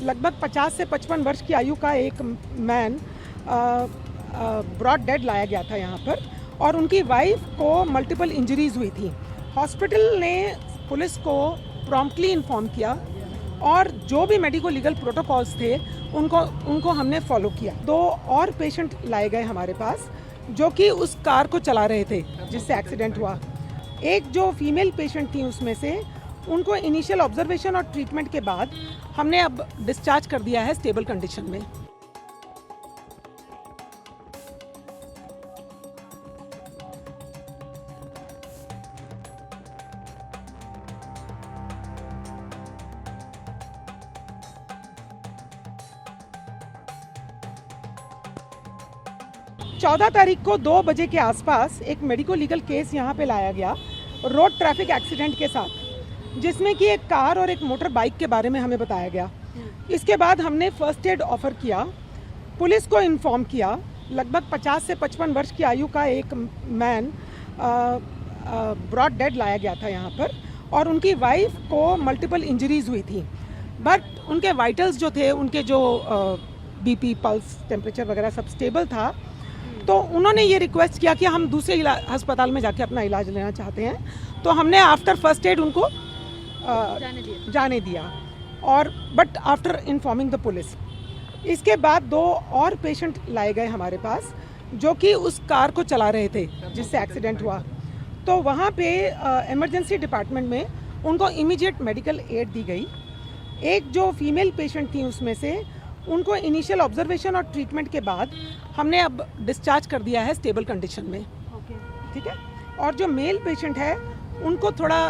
लगभग 50 से 55 वर्ष की आयु का एक मैन ब्रॉड डेड लाया गया था यहाँ पर और उनकी वाइफ को मल्टीपल इंजरीज हुई थी। हॉस्पिटल ने पुलिस को प्रॉम्प्टली इन्फॉर्म किया और जो भी मेडिको लीगल प्रोटोकॉल्स थे उनको हमने फॉलो किया। 2 और पेशेंट लाए गए हमारे पास जो कि उस कार को चला रहे थे जिससे एक्सीडेंट हुआ। एक जो फीमेल पेशेंट थी उसमें से उनको इनिशियल ऑब्जर्वेशन और ट्रीटमेंट के बाद हमने अब डिस्चार्ज कर दिया है स्टेबल कंडीशन में। चौदह तारीख को 2 बजे के आसपास एक मेडिको लीगल केस यहाँ पे लाया गया रोड ट्रैफिक एक्सीडेंट के साथ, जिसमें कि एक कार और एक मोटर बाइक के बारे में हमें बताया गया। इसके बाद हमने फर्स्ट एड ऑफर किया, पुलिस को इन्फॉर्म किया। लगभग 50 से 55 वर्ष की आयु का एक मैन ब्रॉड डेड लाया गया था यहाँ पर और उनकी वाइफ को मल्टीपल इंजरीज हुई थी, बट उनके वाइटल्स जो थे, उनके जो बीपी, पल्स, टेम्परेचर वगैरह सब स्टेबल था। तो उन्होंने ये रिक्वेस्ट किया कि हम दूसरे अस्पताल में जाके अपना इलाज लेना चाहते हैं, तो हमने आफ्टर फर्स्ट एड उनको जाने दिया और but after informing the police. इसके बाद 2 और पेशेंट लाए गए हमारे पास जो कि उस कार को चला रहे थे जिससे एक्सीडेंट हुआ। तो वहाँ पे इमरजेंसी डिपार्टमेंट में उनको इमीडिएट मेडिकल एड दी गई। एक जो फीमेल पेशेंट थी उसमें से उनको इनिशियल ऑब्जर्वेशन और ट्रीटमेंट के बाद हमने अब डिस्चार्ज कर दिया है स्टेबल कंडीशन में। ठीक है। और जो मेल पेशेंट है उनको थोड़ा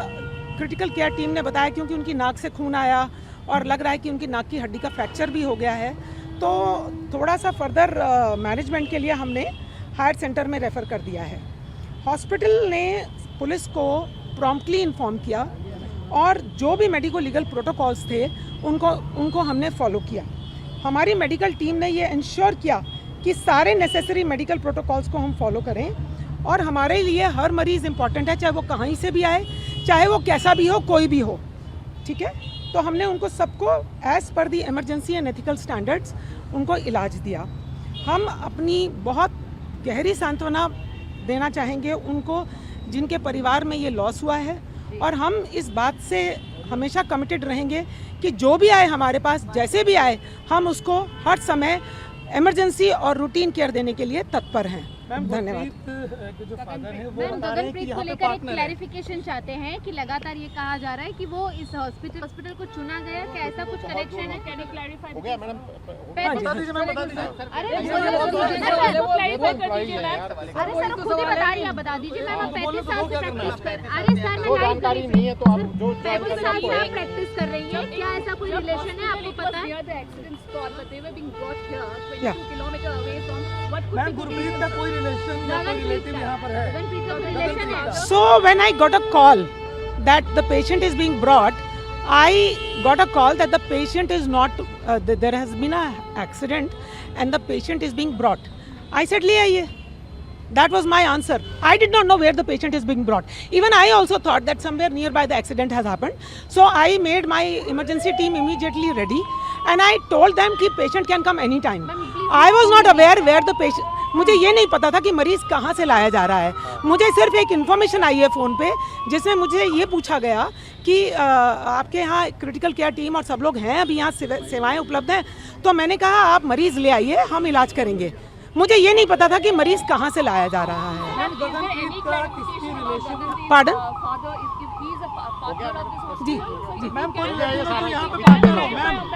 क्रिटिकल केयर टीम ने बताया, क्योंकि उनकी नाक से खून आया और लग रहा है कि उनकी नाक की हड्डी का फ्रैक्चर भी हो गया है, तो थोड़ा सा फर्दर मैनेजमेंट के लिए हमने हायर सेंटर में रेफ़र कर दिया है। हॉस्पिटल ने पुलिस को प्रॉम्प्टली इन्फॉर्म किया और जो भी मेडिको लीगल प्रोटोकॉल्स थे उनको हमने फॉलो किया। हमारी मेडिकल टीम ने ये इंश्योर किया कि सारे नेसेसरी मेडिकल प्रोटोकॉल्स को हम फॉलो करें और हमारे लिए हर मरीज़ इम्पॉर्टेंट है, चाहे वो कहीं से भी आए, चाहे वो कैसा भी हो, कोई भी हो। ठीक है। तो हमने उनको सबको as per the emergency and ethical standards उनको इलाज दिया। हम अपनी बहुत गहरी सांत्वना देना चाहेंगे उनको जिनके परिवार में ये लॉस हुआ है, और हम इस बात से हमेशा कमिटेड रहेंगे कि जो भी आए हमारे पास, जैसे भी आए, हम उसको हर समय इमरजेंसी और रूटीन केयर देने के लिए तत्पर हैं। धन्यवाद। जो फादर है वो गगनप्रीत को लेकर एक क्लैरिफिकेशन चाहते हैं कि लगातार ये कहा जा रहा है कि वो इस हॉस्पिटल को चुना गया, क्या ऐसा कुछ कनेक्शन है? Can you clarify? हो गया मैडम, बता दीजिए मैम, बता दीजिए। अरे क्लैरिफाई कर दीजिए मैम। अरे सर खुद ही बता रही है, बता दीजिए मैम। आप 35 साल से प्रैक्टिस कर। अरे सर मैं जानकारी नहीं है तो आप जो 35 साल से आप प्रैक्टिस कर रही हैं, क्या ऐसा कोई रिलेशन है? आपको पता है? Accident spot but they were being brought here 22 kilometre away from what could be Gurpreet का कोई So when I got a call that the patient is being brought, I got a call that the patient is not, there has been an accident and the patient is being brought. I said, ले आइए. That was my answer. I did not know where the patient is being brought. Even I also thought that somewhere nearby the accident has happened. So I made my emergency team immediately ready and I told them कि patient can come anytime. I was not aware where the patient, मुझे ये नहीं पता था कि मरीज़ कहाँ से लाया जा रहा है। मुझे सिर्फ एक इन्फॉर्मेशन आई है फ़ोन पे जिसमें मुझे ये पूछा गया कि आपके यहाँ क्रिटिकल केयर टीम और सब लोग हैं, अभी यहाँ सेवाएं उपलब्ध हैं। तो मैंने कहा आप मरीज़ ले आइए, हम इलाज करेंगे। मुझे ये नहीं पता था कि मरीज़ कहाँ से लाया जा रहा है। पार्डन? जी जी मैम,